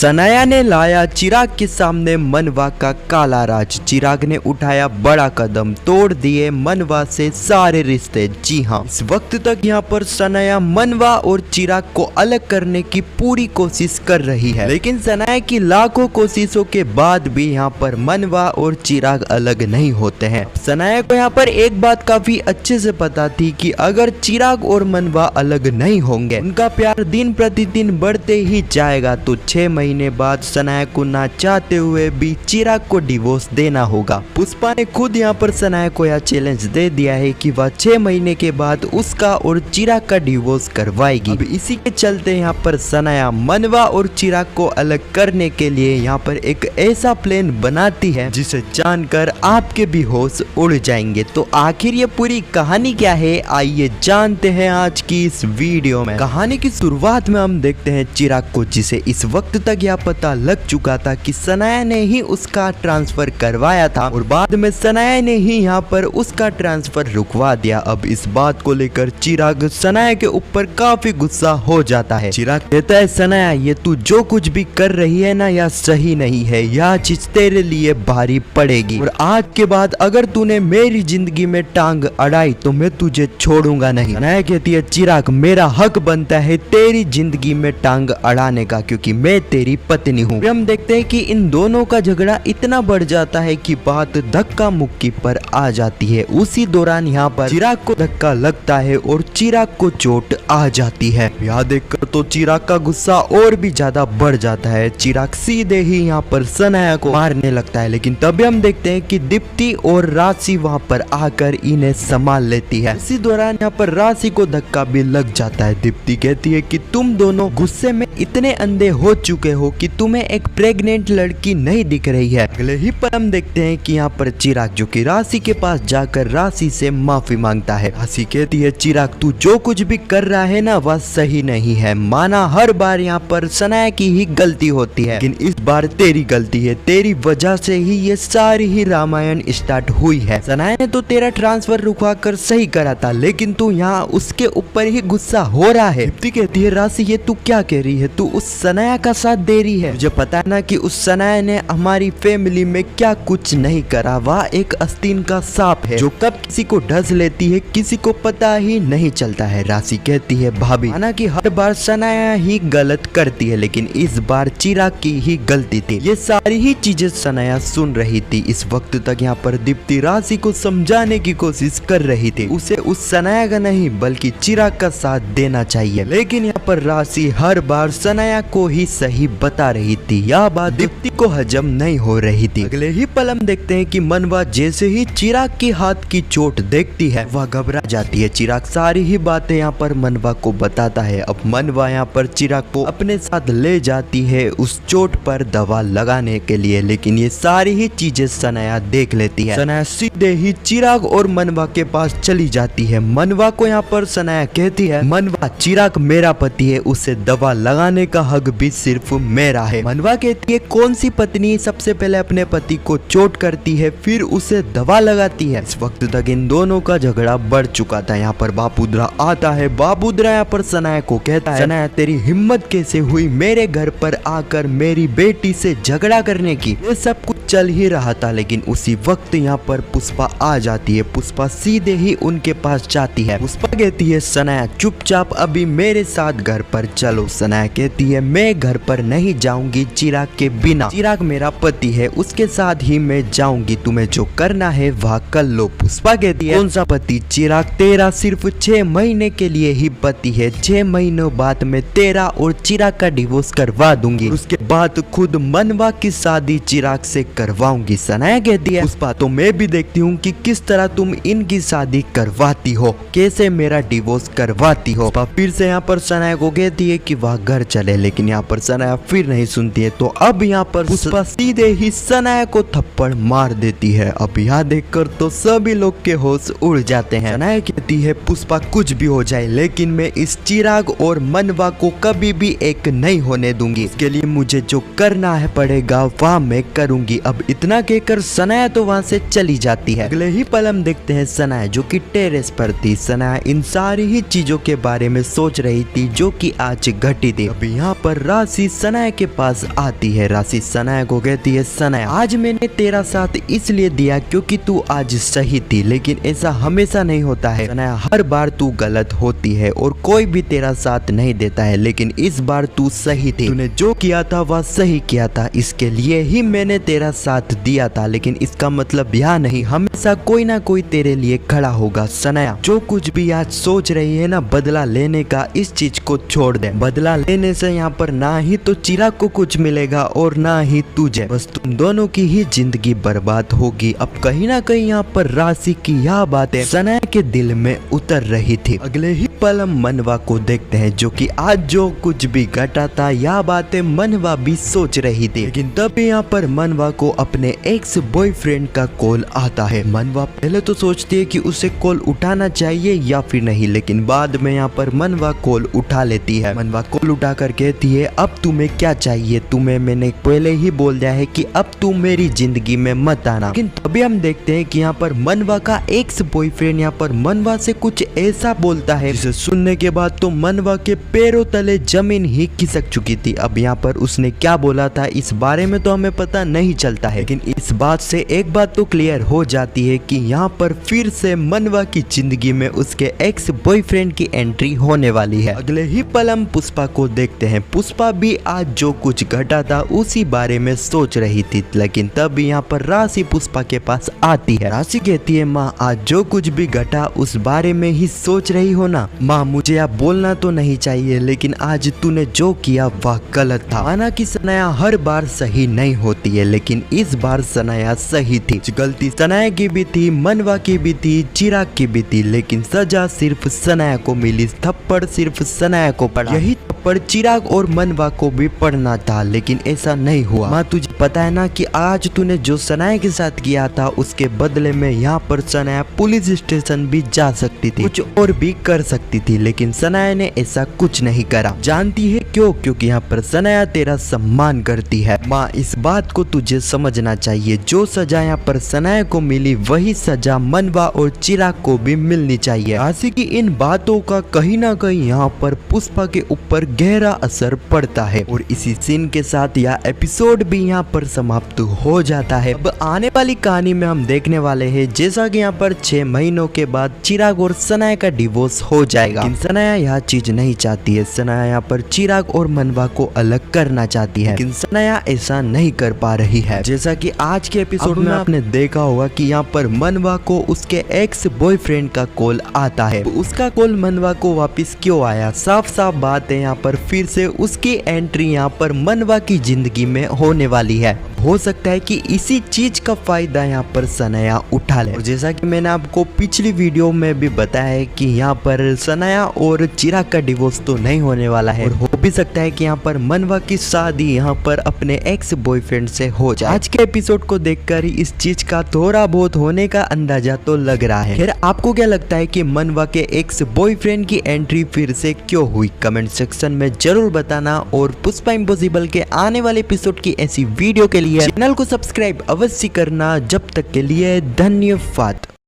सनाया ने लाया चिराग के सामने मनवा का काला राज। चिराग ने उठाया बड़ा कदम, तोड़ दिए मनवा से सारे रिश्ते। जी हाँ, इस वक्त तक यहाँ पर सनाया मनवा और चिराग को अलग करने की पूरी कोशिश कर रही है, लेकिन सनाया की लाखों कोशिशों के बाद भी यहाँ पर मनवा और चिराग अलग नहीं होते हैं। सनाया को यहाँ पर एक बात काफी अच्छे से पता थी कि अगर चिराग और मनवा अलग नहीं होंगे, उनका प्यार दिन प्रतिदिन बढ़ते ही जाएगा, तो 6 महीने बाद सनाया को ना चाहते हुए भी चिराग को डिवोर्स देना होगा। पुष्पा ने खुद यहाँ पर सनाया को यह चैलेंज दे दिया है कि वह 6 महीने के बाद उसका और चिराग का डिवोर्स करवाएगी। अब इसी के चलते यहाँ पर सनाया मनवा और चिराग को अलग करने के लिए यहाँ पर एक ऐसा प्लान बनाती है जिसे जानकर आपके भी होश उड़ जाएंगे। तो आखिर ये पूरी कहानी क्या है, आइए जानते हैं आज की इस वीडियो में। कहानी की शुरुआत में हम देखते हैं चिराग को, जिसे इस वक्त तक यह पता लग चुका था कि सनाया ने ही उसका ट्रांसफर करवाया था और बाद में सनाया ने ही यहाँ पर उसका ट्रांसफर रुकवा दिया। अब इस बात को लेकर चिराग सनाया के ऊपर काफी गुस्सा हो जाता है। चिराग कहता है, सनाया ये तू जो कुछ भी कर रही है ना, यह सही नहीं है, यह चीज तेरे लिए भारी पड़ेगी और आज के बाद अगर तूने मेरी जिंदगी में टांग अड़ाई तो मैं तुझे छोड़ूंगा नहीं। सनाया कहती है, चिराग मेरा हक बनता है तेरी जिंदगी में टांग अड़ाने का, क्योंकि मैं तेरी पत्नी हूँ। हम देखते हैं कि इन दोनों का झगड़ा इतना बढ़ जाता है कि बात धक्का मुक्की पर आ जाती है। उसी दौरान यहाँ पर चिराग को धक्का लगता है और चिराग को चोट आ जाती है। यह देखकर तो चिराग का गुस्सा और भी ज्यादा बढ़ जाता है। चिराग सीधे ही यहाँ पर सनाया को मारने लगता है, लेकिन तभी हम देखते हैं कि दीप्ति और राशि वहाँ पर आकर इन्हें संभाल लेती है। इसी दौरान यहाँ पर राशि को धक्का भी लग जाता है। दीप्ति कहती है कि तुम दोनों गुस्से में इतने अंधे हो चुके हो कि तुम्हें एक प्रेग्नेंट लड़की नहीं दिख रही है। अगले ही पर हम देखते हैं कि यहाँ पर चिराग जो कि राशि के पास जाकर राशि से माफी मांगता है। राशि कहती है, चिराग तू जो कुछ भी कर रहा है ना वह सही नहीं है। माना हर बार यहाँ पर सनाया की ही गलती होती है, लेकिन इस बार तेरी गलती है, तेरी वजह से ही ये सारी ही रामायण स्टार्ट हुई है। सनाया ने तो तेरा ट्रांसफर रुकवा कर सही करा था, लेकिन तू यहाँ उसके ऊपर ही गुस्सा हो रहा है। दीप्ति कहती है, राशि ये तू क्या कह रही है, तू उस सनाया का साथ दे रही है। मुझे पता है ना कि उस सनाया ने हमारी फैमिली में क्या कुछ नहीं करा। वह एक आस्तीन का सांप है जो कब किसी को ढस लेती है किसी को पता ही नहीं चलता है। राशि कहती है, भाभी माना कि हर बार सनाया ही गलत करती है, लेकिन इस बार चिराग की ही गलती थी। ये सारी ही चीजें सनाया सुन रही थी। इस वक्त तक यहाँ पर दीप्ति राशि को समझाने की कोशिश कर रही थी, उसे उस सनाया का नहीं बल्कि चिराग का साथ देना चाहिए, लेकिन यहाँ पर राशि हर बार सनाया को ही सही बता रही थी। यह बात दीप्ति को हजम नहीं हो रही थी। अगले ही पल हम देखते हैं कि मनवा जैसे ही चिराग के हाथ की चोट देखती है वह घबरा जाती है। चिराग सारी ही बातें यहाँ पर मनवा को बताता है। अब मनवा यहाँ पर चिराग को अपने साथ ले जाती है उस चोट पर दवा लगाने के लिए, लेकिन ये सारी ही चीजें सनाया देख लेती है। सनाया सीधे ही चिराग और मनवा के पास चली जाती है। मनवा को यहाँ पर सनाया कहती है, मनवा चिराग मेरा पति है, उसे दवा लगाने का हक भी सिर्फ मेरा है। मनवा कहती है, कौन सी पत्नी सबसे पहले अपने पति को चोट करती है फिर उसे दवा लगाती है। इस वक्त तक इन दोनों का झगड़ा बढ़ चुका था। यहाँ पर बाबूद्रा आता है। बाबूद्रा यहाँ पर सनाया को कहता है, सनाया तेरी हिम्मत कैसे हुई मेरे घर पर आकर मेरी बेटी से झगड़ा करने की। ये सब कुछ चल ही रहा था, लेकिन उसी वक्त यहाँ पर पुष्पा आ जाती है। पुष्पा सीधे ही उनके पास जाती है। पुष्पा कहती है, सनाया चुपचाप अभी मेरे साथ घर पर चलो। सनाया कहती है, मैं घर पर नहीं जाऊंगी चिराग के बिना। चिराग मेरा पति है, उसके साथ ही मैं जाऊंगी, तुम्हें जो करना है वह कर लो। पुष्पा कहती है, कौन सा पति? चिराग तेरा सिर्फ 6 महीने के लिए ही पति है। 6 महीनों बाद में तेरा और चिराग का डिवोर्स करवा दूंगी, उसके बाद खुद मनवा की शादी चिराग से करवाऊंगी। सनाया कहती है, पुष्पा तो मैं भी देखती हूँ कि किस तरह तुम इनकी शादी करवाती हो, कैसे मेरा डिवोर्स करवाती हो। फिर से यहाँ पर सनाया को कहती है कि वह घर चले, लेकिन यहाँ पर सनाया फिर नहीं सुनती है। तो अब यहाँ पर पुष्पा सीधे ही सनाया को थप्पड़ मार देती है। अब यहाँ देखकर तो सभी लोग के होश उड़ जाते हैं। सनाया कहती है, पुष्पा कुछ भी हो जाए लेकिन मैं इस चिराग और मनवा को कभी भी एक नहीं होने दूंगी। इसके लिए मुझे जो करना है पड़ेगा वह मैं करूंगी। अब इतना कहकर सनाया तो वहाँ से चली जाती है। अगले ही पल हम देखते हैं सनाया जो कि टेरेस पर थी। सनाया इन सारी ही चीजों के बारे में सोच रही थी जो कि आज घटी थी। अब यहाँ पर राशि सनाया के पास आती है। राशि सनाया को कहती है, सनाया आज मैंने तेरा साथ इसलिए दिया क्योंकि तू आज सही थी, लेकिन ऐसा हमेशा नहीं होता है। सनाया हर बार तू गलत होती है और कोई भी तेरा साथ नहीं देता है, लेकिन इस बार तू सही थी। तूने जो किया था वह सही किया था, इसके लिए ही मैंने तेरा साथ दिया था, लेकिन इसका मतलब यह नहीं हमेशा कोई ना कोई तेरे लिए खड़ा होगा। सनाया जो कुछ भी आज सोच रही है ना बदला लेने का, इस चीज को छोड़ दे। बदला लेने से यहाँ पर ना ही तो चिराग को कुछ मिलेगा और ना ही तुझे, बस तुम दोनों की ही जिंदगी बर्बाद होगी। अब कहीं ना कहीं यहाँ पर राशि की यह बातें सनाया के दिल में उतर रही थी। अगले ही पल हम मनवा को देखते हैं जो कि आज जो कुछ भी घटा था यह बातें मनवा भी सोच रही थी, लेकिन तब यहाँ पर मनवा को अपने एक्स बॉयफ्रेंड का कॉल आता है। मनवा पहले तो सोचती है कि उसे कॉल उठाना चाहिए या फिर नहीं, लेकिन बाद में यहाँ पर मनवा कॉल उठा लेती है। मनवा कॉल उठाकर कहती है, अब तुम्हें क्या चाहिए? तुम्हें मैंने पहले ही बोल दिया है कि अब तुम मेरी जिंदगी में मत आना। लेकिन तभी हम देखते हैं कि यहाँ पर मनवा का एक्स बॉयफ्रेंड यहाँ पर मनवा से कुछ ऐसा बोलता है जिसे सुनने के बाद तो मनवा के पैरों तले जमीन ही खिसक चुकी थी। अब यहाँ पर उसने क्या बोला था इस बारे में तो हमें पता नहीं चलता है, लेकिन इस बात से एक बात तो क्लियर हो जाती है कि यहाँ पर फिर से मनवा की जिंदगी में उसके एक्स बॉयफ्रेंड की एंट्री होने वाली है। अगले ही पल हम पुष्पा को देखते हैं। पुष्पा भी आज जो कुछ घटा था उसी बारे में सोच रही थी, लेकिन तब यहाँ पर राशि पुष्पा के पास आती है। राशि कहती है, माँ आज जो कुछ भी घटा उस बारे में ही सोच रही हो ना? माँ मुझे अब बोलना तो नहीं चाहिए, लेकिन आज तूने जो किया वह गलत था। माना कि सनाया हर बार सही नहीं होती है, लेकिन इस बार सनाया सही थी। गलती सनाया की भी थी, मनवा की भी थी, चिराग की भी थी, लेकिन सजा सिर्फ सनाया को मिली। थप्पड़ सिर्फ सनाया को पड़ा। यही थप्पड़ चिराग और मनवा को भी पड़ना था, लेकिन ऐसा नहीं हुआ। माँ तुझे पता है ना कि आज तूने जो सनाया के साथ किया था उसके बदले में यहाँ पर सनाया पुलिस स्टेशन भी जा सकती थी, कुछ और भी कर सकती थी, लेकिन सनाया ने ऐसा कुछ नहीं करा। जानती है क्यों? क्योंकि यहाँ पर सनाया तेरा सम्मान करती है। माँ इस बात को तुझे समझना चाहिए, जो सजा यहाँ पर सनाया को मिली वही सजा मनवा और चिराग को भी मिलनी चाहिए। राशि की इन बातों का कहीं ना कहीं यहाँ पर पुष्पा के ऊपर गहरा असर पड़ता है और इसी सीन के साथ यह एपिसोड भी यहाँ पर समाप्त हो जाता है। अब आने वाली कहानी में हम देखने वाले हैं जैसा कि यहाँ पर 6 महीनों के बाद चिराग और सनाया का डिवोर्स हो जाएगा। लेकिन सनाया यह चीज नहीं चाहती है। सनाया यहाँ पर चिराग और मनवा को अलग करना चाहती है, लेकिन सनाया ऐसा नहीं कर पा रही है। जैसा कि आज के एपिसोड में आपने देखा होगा कि यहाँ पर मनवा को उसके एक्स बॉयफ्रेंड का कॉल आता है। उसका कॉल मनवा को वापस क्यों आया? साफ साफ बात है यहाँ पर फिर से उसकी एंट्री यहाँ पर मनवा की जिंदगी में होने वाली है। हो सकता है कि इसी चीज का फायदा यहाँ पर सनाया उठा ले। और जैसा कि मैंने आपको पिछली वीडियो में भी बताया है कि यहाँ पर सनाया और चिराग का डिवोर्स तो नहीं होने वाला है और हो भी सकता है कि यहाँ पर मनवा की शादी यहाँ पर अपने एक्स बॉयफ्रेंड से हो जाए। आज के एपिसोड को देखकर ही इस चीज का थोड़ा बहुत होने का अंदाजा तो लग रहा है। खैर आपको क्या लगता है कि मनवा के एक्स बॉयफ्रेंड की एंट्री फिर से क्यों हुई? कमेंट सेक्शन में जरूर बताना और पुष्पा इम्पॉसिबल के आने वाले एपिसोड की ऐसी वीडियो के लिए चैनल को सब्सक्राइब अवश्य करना। जब तक के लिए धन्यवाद।